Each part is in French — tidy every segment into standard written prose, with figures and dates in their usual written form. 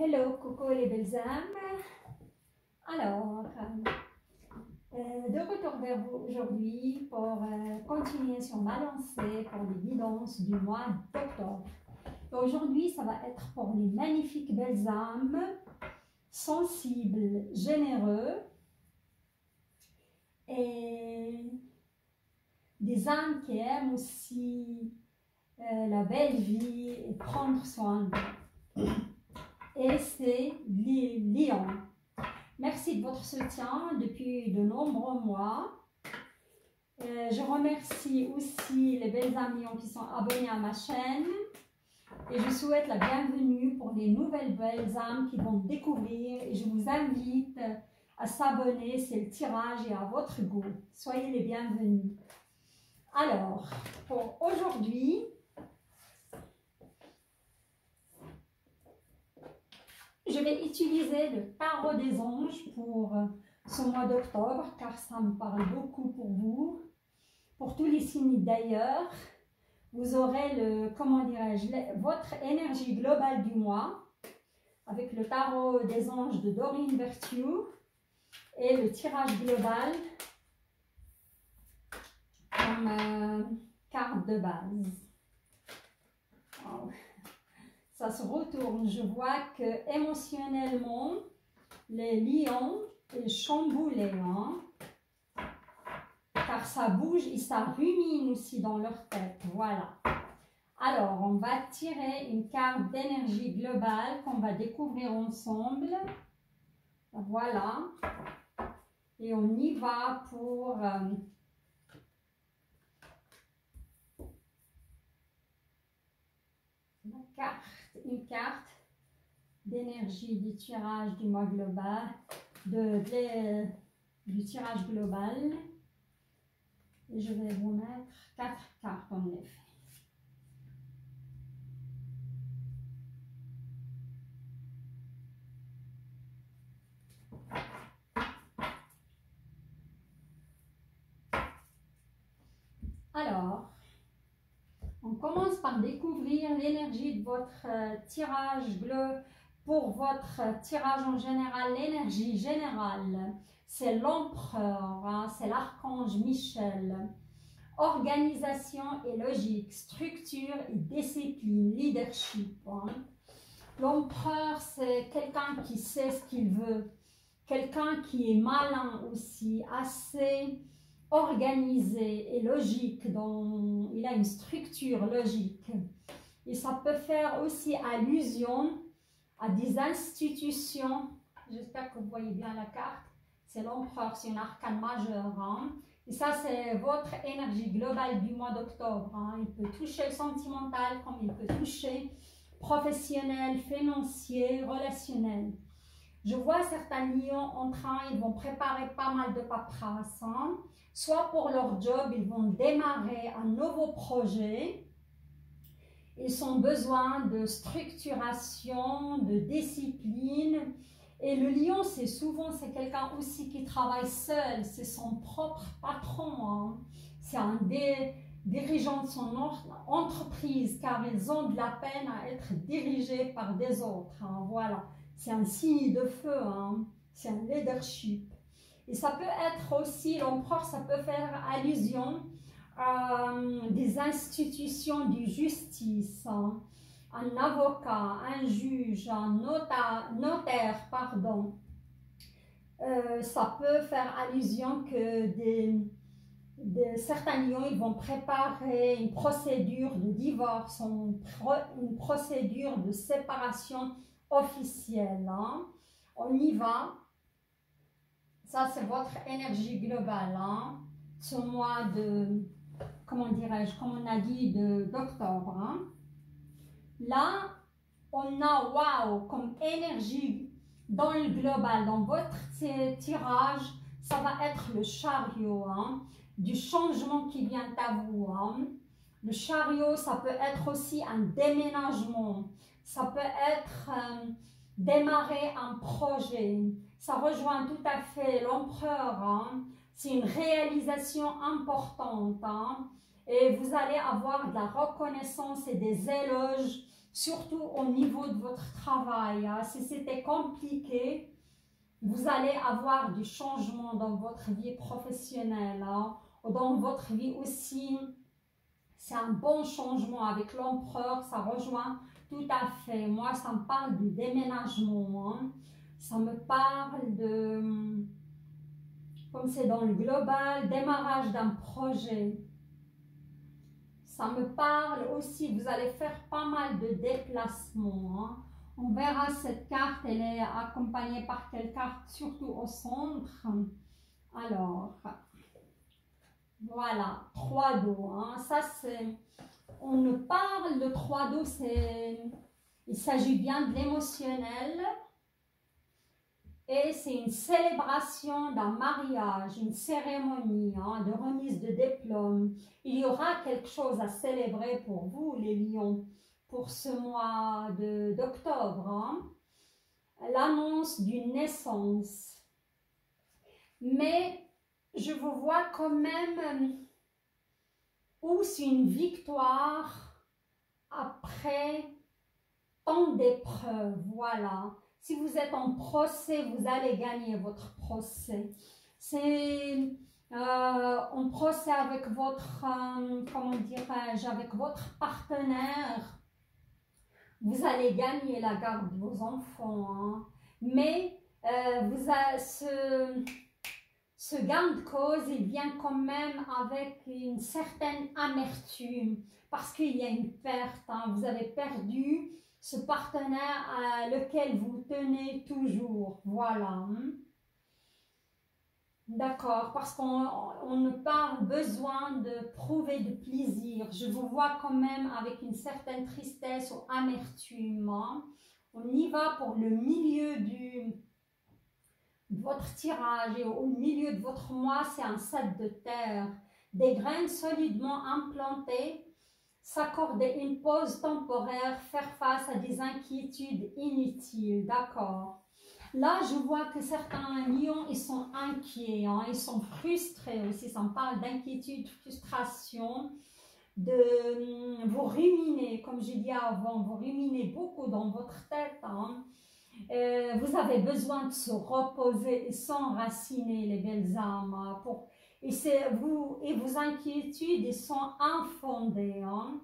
Hello, coucou les belles âmes. Alors, de retour vers vous aujourd'hui pour continuer sur ma lancée pour les guidances du mois d'octobre. Aujourd'hui, ça va être pour les magnifiques belles âmes, sensibles, généreux et des âmes qui aiment aussi la belle vie et prendre soin d'eux. Et c'est Lion. Merci de votre soutien depuis de nombreux mois. Je remercie aussi les belles âmes Lion qui sont abonnées à ma chaîne. Et je souhaite la bienvenue pour les nouvelles belles âmes qui vont découvrir. Et je vous invite à s'abonner, c'est le tirage et à votre goût. Soyez les bienvenus. Alors, pour aujourd'hui, je vais utiliser le tarot des anges pour ce mois d'octobre, car ça me parle beaucoup pour vous. Pour tous les signes d'ailleurs, vous aurez votre énergie globale du mois avec le tarot des anges de Doreen Virtue et le tirage global comme carte de base. Wow. Ça se retourne, je vois que émotionnellement, les lions est chamboulé, hein? Car ça bouge et ça rumine aussi dans leur tête, voilà. Alors, on va tirer une carte d'énergie globale qu'on va découvrir ensemble, voilà. Et on y va pour une carte d'énergie du tirage du mois global, du tirage global. Et je vais vous mettre 4 cartes en effet. Alors, on commence par découvrir l'énergie de votre tirage bleu. Pour votre tirage en général, l'énergie générale, c'est l'empereur, hein, c'est l'archange Michel. Organisation et logique, structure et discipline, leadership. Hein. L'empereur, c'est quelqu'un qui sait ce qu'il veut, quelqu'un qui est malin aussi, assez organisé et logique, il a une structure logique. Et ça peut faire aussi allusion à des institutions. J'espère que vous voyez bien la carte. C'est l'empereur, c'est une arcane majeure. Hein. Et ça, c'est votre énergie globale du mois d'octobre. Hein. Il peut toucher le sentimental comme il peut toucher professionnel, financier, relationnel. Je vois certains lions en train, ils vont préparer pas mal de paperasse. Hein. Soit pour leur job, ils vont démarrer un nouveau projet. Ils ont besoin de structuration, de discipline. Et le lion, c'est quelqu'un aussi qui travaille seul. C'est son propre patron. Hein. C'est un dirigeant de son entreprise, car ils ont de la peine à être dirigés par des autres. Hein. Voilà. C'est un signe de feu. Hein. C'est un leadership. Et ça peut être aussi, l'empereur, ça peut faire allusion des institutions de justice, hein, un avocat, un juge, un notaire, pardon. Ça peut faire allusion que certains lions ils vont préparer une procédure de divorce, une procédure de séparation officielle. Hein. On y va. Ça, c'est votre énergie globale. Hein. Ce mois de... comment dirais-je, comme on a dit, d'octobre. Hein. Là, on a waouh comme énergie dans le global, dans votre tirage, ça va être le chariot, hein, du changement qui vient à vous. Hein. Le chariot, ça peut être aussi un déménagement, ça peut être démarrer un projet, ça rejoint tout à fait l'empereur. Hein. C'est une réalisation importante. Hein. Et vous allez avoir de la reconnaissance et des éloges surtout au niveau de votre travail. Hein. Si c'était compliqué, vous allez avoir du changement dans votre vie professionnelle, hein, ou dans votre vie aussi. C'est un bon changement avec l'empereur, ça rejoint tout à fait. Moi, ça me parle du déménagement, hein. Ça me parle de, comme c'est dans le global, démarrage d'un projet. Ça me parle aussi, vous allez faire pas mal de déplacements, hein. On verra cette carte, elle est accompagnée par quelle carte, surtout au centre. Alors, voilà, 3 dos. Hein. Ça, c'est, on ne parle de 3 dos, il s'agit bien de l'émotionnel. Et c'est une célébration d'un mariage, une cérémonie, hein, de remise de diplôme. Il y aura quelque chose à célébrer pour vous, les lions, pour ce mois d'octobre. Hein. L'annonce d'une naissance. Mais je vous vois quand même où c'est une victoire après tant d'épreuves. Voilà. Si vous êtes en procès, vous allez gagner votre procès. C'est en procès avec votre, comment dirais-je, avec votre partenaire. Vous allez gagner la garde de vos enfants. Hein. Mais vous avez ce gain de cause, il vient quand même avec une certaine amertume. Parce qu'il y a une perte. Hein. Vous avez perdu ce partenaire à lequel vous tenez toujours, voilà. D'accord, parce qu'on n'a pas besoin de prouver de plaisir. Je vous vois quand même avec une certaine tristesse ou amertume. Hein. On y va pour le milieu de votre tirage et au milieu de votre mois, c'est un 7 de terre. Des graines solidement implantées, s'accorder une pause temporaire, faire face à des inquiétudes inutiles, d'accord. Là, je vois que certains lions, ils sont inquiets, hein, ils sont frustrés aussi, ça me parle d'inquiétude, frustration, de vous ruminer, comme j'ai dit avant, vous ruminez beaucoup dans votre tête, hein. Vous avez besoin de se reposer et s'enraciner, les belles âmes, hein, et vos inquiétudes elles sont infondées. Hein.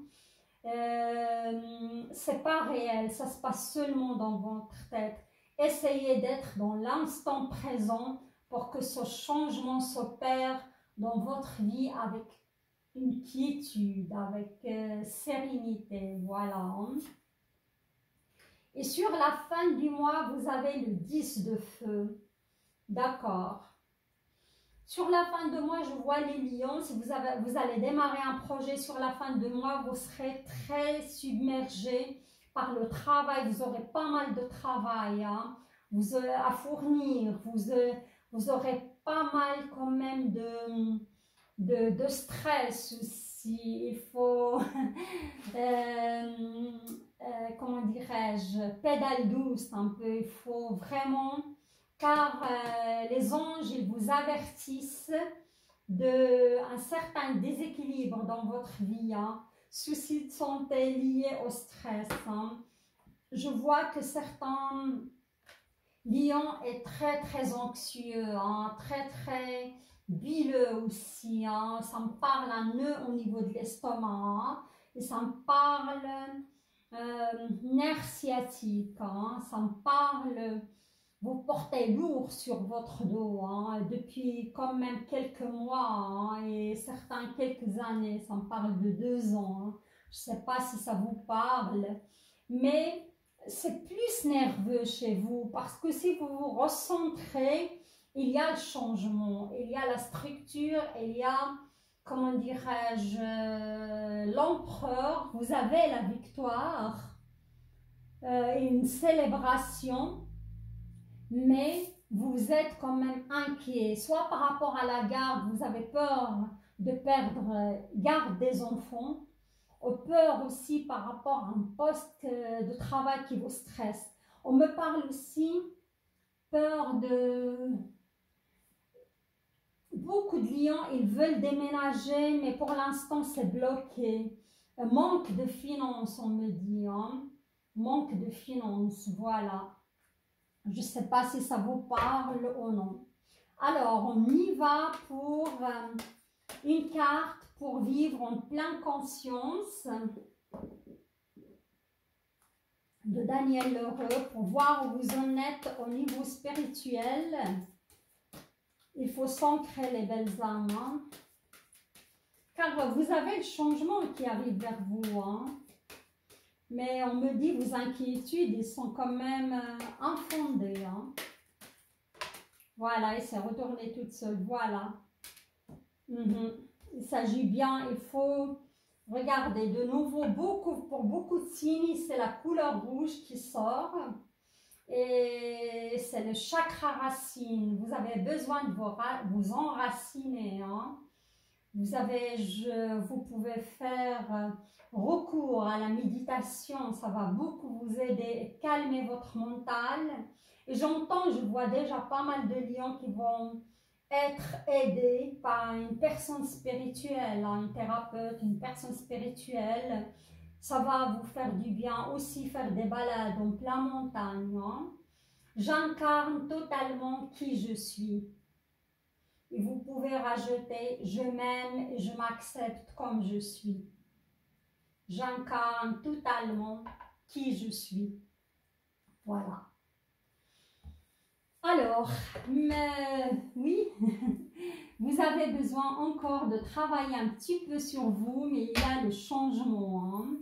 C'est pas réel, ça se passe seulement dans votre tête. Essayez d'être dans l'instant présent pour que ce changement s'opère dans votre vie avec une quiétude, avec sérénité. Voilà. Hein. Et sur la fin du mois, vous avez le 10 de feu. D'accord. Sur la fin de mois, je vois les lions. Si vous allez démarrer un projet sur la fin de mois, vous serez très submergé par le travail. Vous aurez pas mal de travail, hein, à fournir. Vous aurez pas mal quand même de stress aussi. Il faut, comment dirais-je, pédale douce un peu. Il faut vraiment... Car les anges, ils vous avertissent d'un certain déséquilibre dans votre vie, hein, soucis de santé liés au stress. Hein. Je vois que certains lions sont très très anxieux, hein, très très bileux aussi. Hein. Ça me parle un nœud au niveau de l'estomac, hein, et ça me parle nerf sciatique, hein, ça me parle... Vous portez lourd sur votre dos hein, depuis quand même quelques mois hein, et certains quelques années, ça me parle de 2 ans. Hein. Je ne sais pas si ça vous parle, mais c'est plus nerveux chez vous parce que si vous vous recentrez, il y a le changement, il y a la structure, il y a, comment dirais-je, l'empereur, vous avez la victoire, une célébration. Mais vous êtes quand même inquiet, soit par rapport à la garde, vous avez peur de perdre garde des enfants, ou peur aussi par rapport à un poste de travail qui vous stresse. On me parle aussi peur de... Beaucoup de lions, ils veulent déménager, mais pour l'instant c'est bloqué. Manque de finances, on me dit. Hein. manque de finances, voilà. Je ne sais pas si ça vous parle ou non. Alors, on y va pour une carte pour vivre en pleine conscience de Daniel L'Heureux, pour voir où vous en êtes au niveau spirituel. Il faut s'ancrer les belles âmes, hein, car vous avez le changement qui arrive vers vous, hein. Mais on me dit vos inquiétudes, ils sont quand même infondées, hein. Voilà, il s'est retourné toute seule, voilà. Il s'agit bien, il faut regarder de nouveau, pour beaucoup de signes, c'est la couleur rouge qui sort. Et c'est le chakra racine. Vous avez besoin de vous enraciner, hein. Vous pouvez faire recours à la méditation, ça va beaucoup vous aider et calmer votre mental. Et je vois déjà pas mal de lions qui vont être aidés par une personne spirituelle, hein, un thérapeute, une personne spirituelle. Ça va vous faire du bien, aussi faire des balades en plein montagne, hein. J'incarne totalement qui je suis. Et vous pouvez rajouter « Je m'aime et je m'accepte comme je suis ». J'incarne totalement qui je suis. Voilà. Alors, oui, vous avez besoin encore de travailler un petit peu sur vous, mais il y a le changement, hein.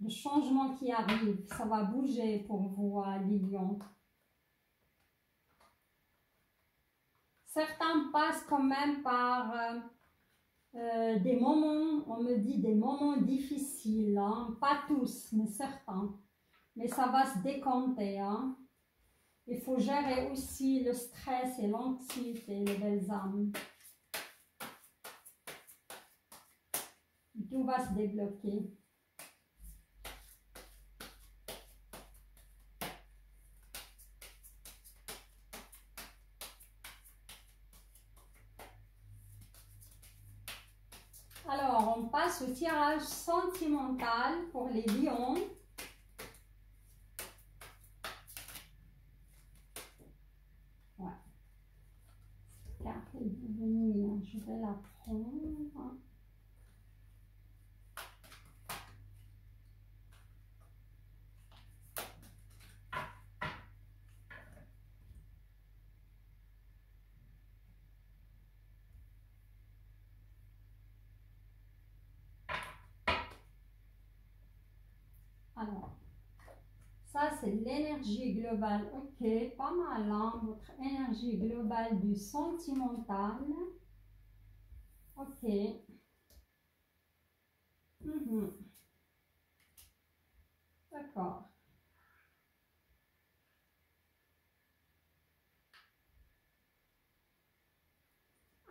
Le changement qui arrive, ça va bouger pour vous, les lions. Certains passent quand même par des moments, on me dit des moments difficiles, hein. Pas tous, mais certains. Mais ça va se décompter, hein. Il faut gérer aussi le stress et l'anxiété, les belles âmes. Tout va se débloquer. Alors, on passe au tirage sentimental pour les lions. Ouais. Cette carte est venir, je vais la prendre. Alors, ça c'est l'énergie globale. Ok, pas mal, hein, votre énergie globale du sentimental. Ok. D'accord.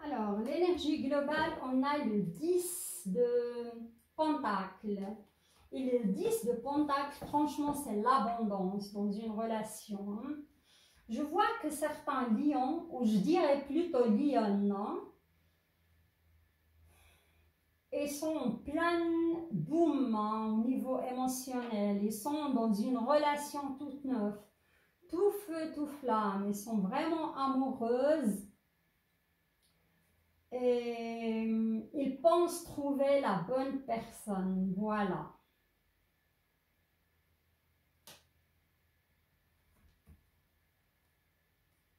Alors, l'énergie globale, on a le 10 de Pentacle. Et le 10 de Pentacle, franchement, c'est l'abondance dans une relation. Je vois que certains lions, ou je dirais plutôt lionnes, ils sont en plein boom, hein, au niveau émotionnel. Ils sont dans une relation toute neuve. Tout feu, tout flamme. Ils sont vraiment amoureuses. Et ils pensent trouver la bonne personne. Voilà.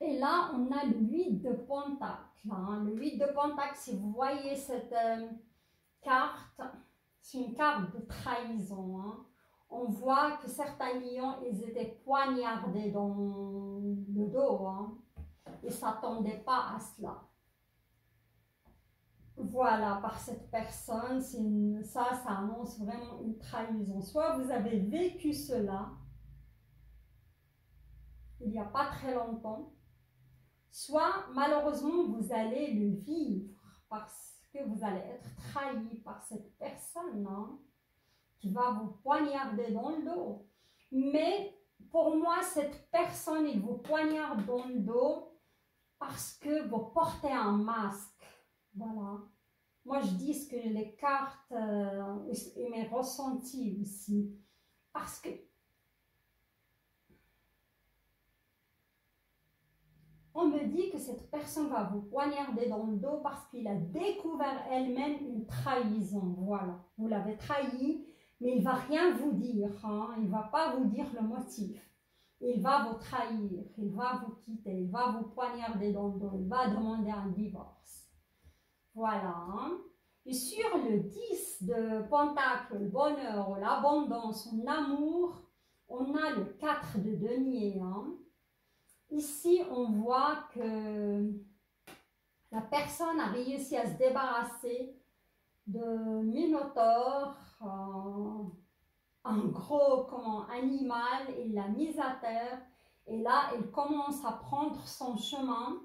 Et là, on a le 8 de Pentacle. Hein. Le 8 de Pentacle, si vous voyez cette carte, c'est une carte de trahison. Hein. On voit que certains lions, ils étaient poignardés dans le dos. Hein. Ils ne s'attendaient pas à cela. Voilà, par cette personne, ça annonce vraiment une trahison. Soit vous avez vécu cela il n'y a pas très longtemps, soit malheureusement vous allez le vivre parce que vous allez être trahi par cette personne, hein, qui va vous poignarder dans le dos. Mais pour moi, cette personne, il vous poignarde dans le dos parce que vous portez un masque. Voilà. Moi, je dis ce que les cartes et mes ressentis aussi. Parce que dit que cette personne va vous poignarder dans le dos parce qu'il a découvert elle-même une trahison. Voilà, vous l'avez trahi, mais il ne va rien vous dire, hein. Il ne va pas vous dire le motif. Il va vous trahir, il va vous quitter, il va vous poignarder dans le dos, il va demander un divorce. Voilà. Hein. Et sur le 10 de Pentacle, le bonheur, l'abondance, l'amour, on a le 4 de denier. Hein. Ici, on voit que la personne a réussi à se débarrasser de Minotaure, un gros animal, il l'a mis à terre et là, il commence à prendre son chemin.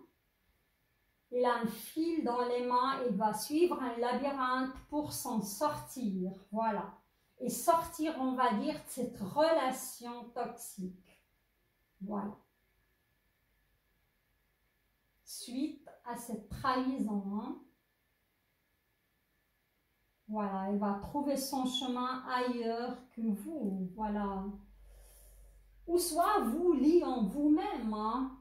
Il a un fil dans les mains, il va suivre un labyrinthe pour s'en sortir, voilà. Et sortir, on va dire, de cette relation toxique, voilà. Suite à cette trahison, hein. Voilà, il va trouver son chemin ailleurs que vous, voilà. Ou soit vous liez en vous-même, hein.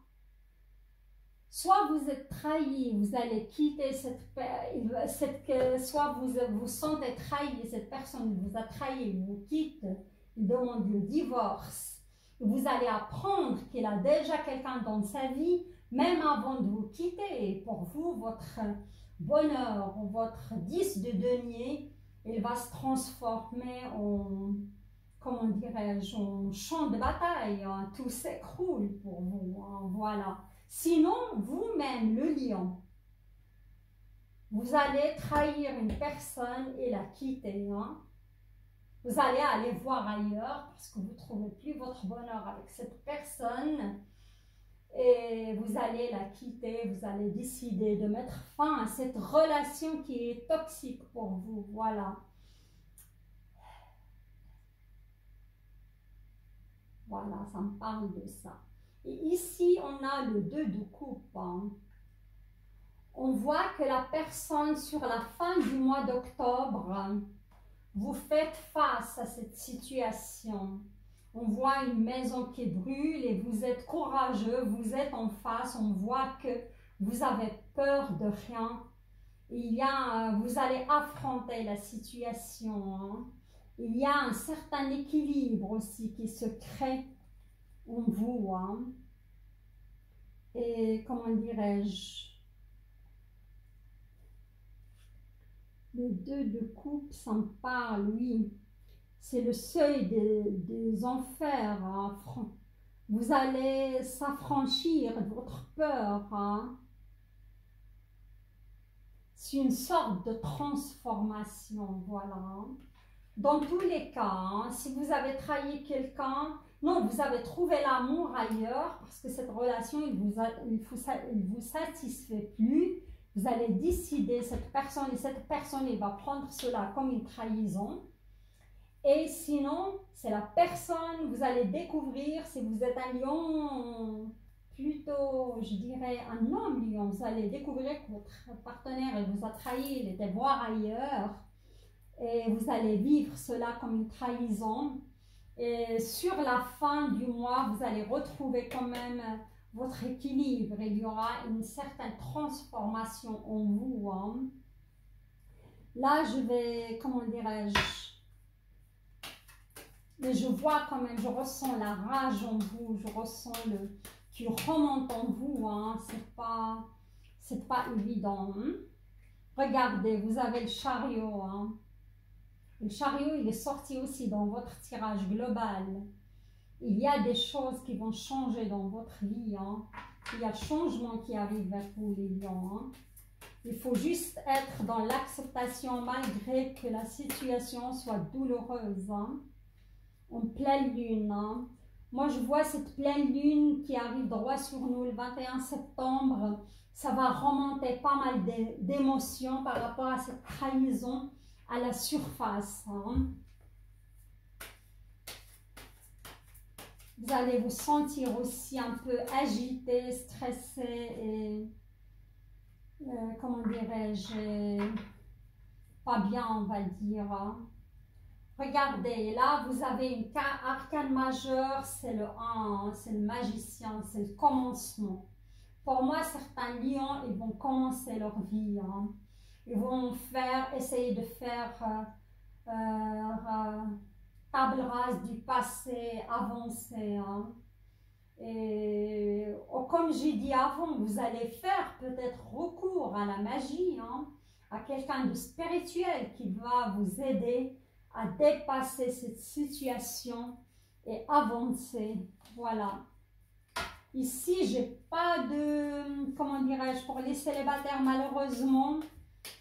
Soit vous êtes trahi, vous allez quitter soit vous vous sentez trahi, cette personne vous a trahi, vous quitte, il demande le divorce. Vous allez apprendre qu'il a déjà quelqu'un dans sa vie, même avant de vous quitter. Et pour vous, votre bonheur, votre 10 de denier, il va se transformer en, comment dirais-je, en champ de bataille, hein. Tout s'écroule pour vous, hein. Voilà. Sinon, vous-même, le lion, vous allez trahir une personne et la quitter. Hein. Vous allez aller voir ailleurs parce que vous ne trouvez plus votre bonheur avec cette personne. Et vous allez la quitter, vous allez décider de mettre fin à cette relation qui est toxique pour vous. Voilà. Voilà, ça me parle de ça. Et ici, on a le 2 de coupe. Hein. On voit que la personne, sur la fin du mois d'octobre, vous faites face à cette situation. On voit une maison qui brûle et vous êtes courageux, vous êtes en face. On voit que vous avez peur de rien. Vous allez affronter la situation. Hein. Il y a un certain équilibre aussi qui se crée en vous, hein. Et comment dirais-je, le 2 de coupe, ça me parle, oui, c'est le seuil des enfers, hein. Vous allez s'affranchir de votre peur, hein. C'est une sorte de transformation, voilà. Dans tous les cas, hein, si vous avez trahi quelqu'un, non, vous avez trouvé l'amour ailleurs parce que cette relation, il vous satisfait plus. Vous allez décider cette personne et cette personne, il va prendre cela comme une trahison. Et sinon, c'est la personne, vous allez découvrir, si vous êtes un lion, plutôt, je dirais, un homme lion, vous allez découvrir que votre partenaire, il vous a trahi, il était voir ailleurs. Et vous allez vivre cela comme une trahison. Et sur la fin du mois, vous allez retrouver quand même votre équilibre. Il y aura une certaine transformation en vous. Hein. Là, je vais, comment dirais-je, mais je vois quand même, je ressens la rage en vous, je ressens le qui remonte en vous. Hein. C'est pas évident. Hein. Regardez, vous avez le chariot. Hein. Le chariot, il est sorti aussi dans votre tirage global. Il y a des choses qui vont changer dans votre vie. Hein. Il y a le changement qui arrive vers vous, les lions. Hein. Il faut juste être dans l'acceptation malgré que la situation soit douloureuse. Hein. En pleine lune. Hein. Moi, je vois cette pleine lune qui arrive droit sur nous le 21 septembre. Ça va remonter pas mal d'émotions par rapport à cette trahison à la surface. Hein. Vous allez vous sentir aussi un peu agité, stressé et comment dirais-je, pas bien, on va dire. Hein. Regardez, là vous avez une arcane majeure, c'est le 1, c'est le magicien, c'est le commencement. Pour moi, certains lions, ils vont commencer leur vie. Hein. Ils vont essayer de faire table rase du passé, avancer. Hein. Et comme j'ai dit avant, vous allez faire peut-être recours à la magie, hein, à quelqu'un de spirituel qui va vous aider à dépasser cette situation et avancer. Voilà. Ici, j'ai pas de, comment dirais-je, pour les célibataires, malheureusement,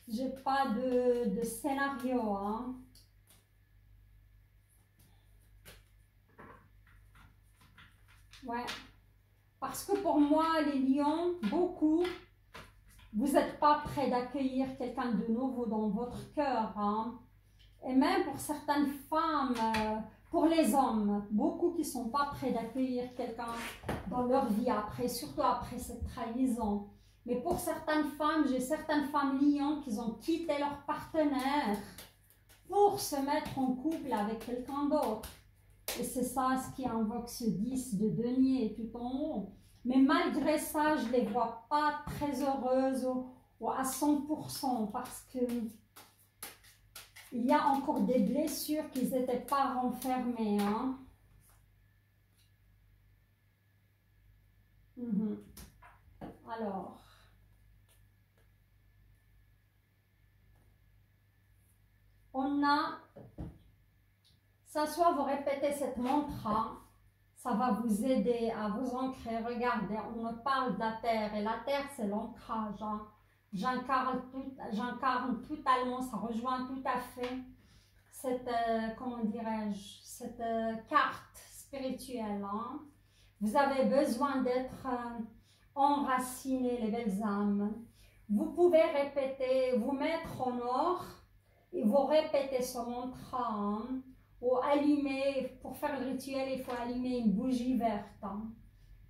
j'ai pas de scénario. Hein. Ouais. Parce que pour moi, les lions, beaucoup, vous n'êtes pas prêts d'accueillir quelqu'un de nouveau dans votre cœur. Hein. Et même pour certaines femmes, pour les hommes, beaucoup qui ne sont pas prêts d'accueillir quelqu'un dans leur vie après, surtout après cette trahison. Mais pour certaines femmes, j'ai certaines femmes lions qui ont quitté leur partenaire pour se mettre en couple avec quelqu'un d'autre. Et c'est ça ce qui invoque ce 10 de denier tout en haut. Mais malgré ça, je ne les vois pas très heureuses ou à 100% parce que il y a encore des blessures qui n'étaient pas renfermées. Hein. Alors, on a, ça soit vous répétez cette mantra, ça va vous aider à vous ancrer. Regardez, on me parle de la terre et la terre c'est l'ancrage. Hein. J'incarne totalement, ça rejoint tout à fait cette, comment dirais-je, cette carte spirituelle. Hein. Vous avez besoin d'être enraciné, les belles âmes. Vous pouvez répéter, vous mettre en or et vous répétez ce mantra. Hein. Ou allumer, pour faire le rituel, il faut allumer une bougie verte. Hein.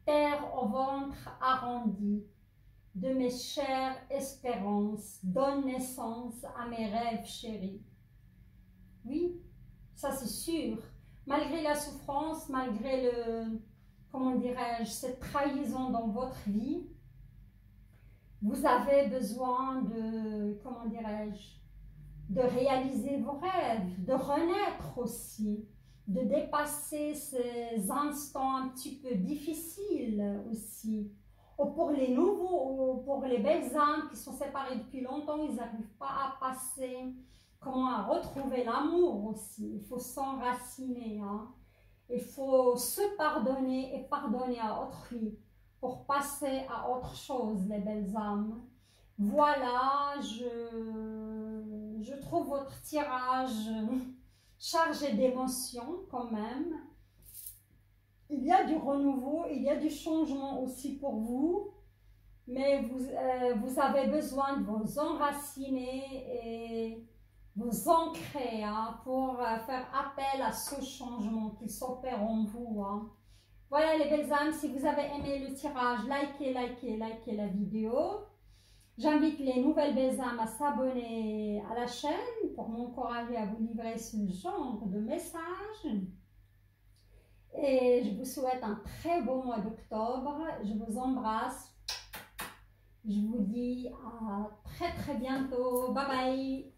Terre au ventre arrondi, de mes chères espérances, donne naissance à mes rêves chéris. Oui, ça c'est sûr. Malgré la souffrance, malgré le, comment dirais-je, cette trahison dans votre vie, vous avez besoin de, comment dirais-je, de réaliser vos rêves, de renaître aussi, de dépasser ces instants un petit peu difficiles aussi. Ou pour les nouveaux, ou pour les belles âmes qui sont séparées depuis longtemps, ils n'arrivent pas à passer, comment à retrouver l'amour aussi. Il faut s'enraciner, hein. Il faut se pardonner et pardonner à autrui pour passer à autre chose, les belles âmes. Voilà, je trouve votre tirage chargé d'émotions quand même. Il y a du renouveau, il y a du changement aussi pour vous, mais vous avez besoin de vous enraciner et vous ancrer, hein, pour faire appel à ce changement qui s'opère en vous. Hein. Voilà les belles âmes, si vous avez aimé le tirage, likez la vidéo. J'invite les nouvelles belles âmes à s'abonner à la chaîne pour m'encourager à vous livrer ce genre de messages. Et je vous souhaite un très beau mois d'octobre. Je vous embrasse. Je vous dis à très bientôt. Bye bye.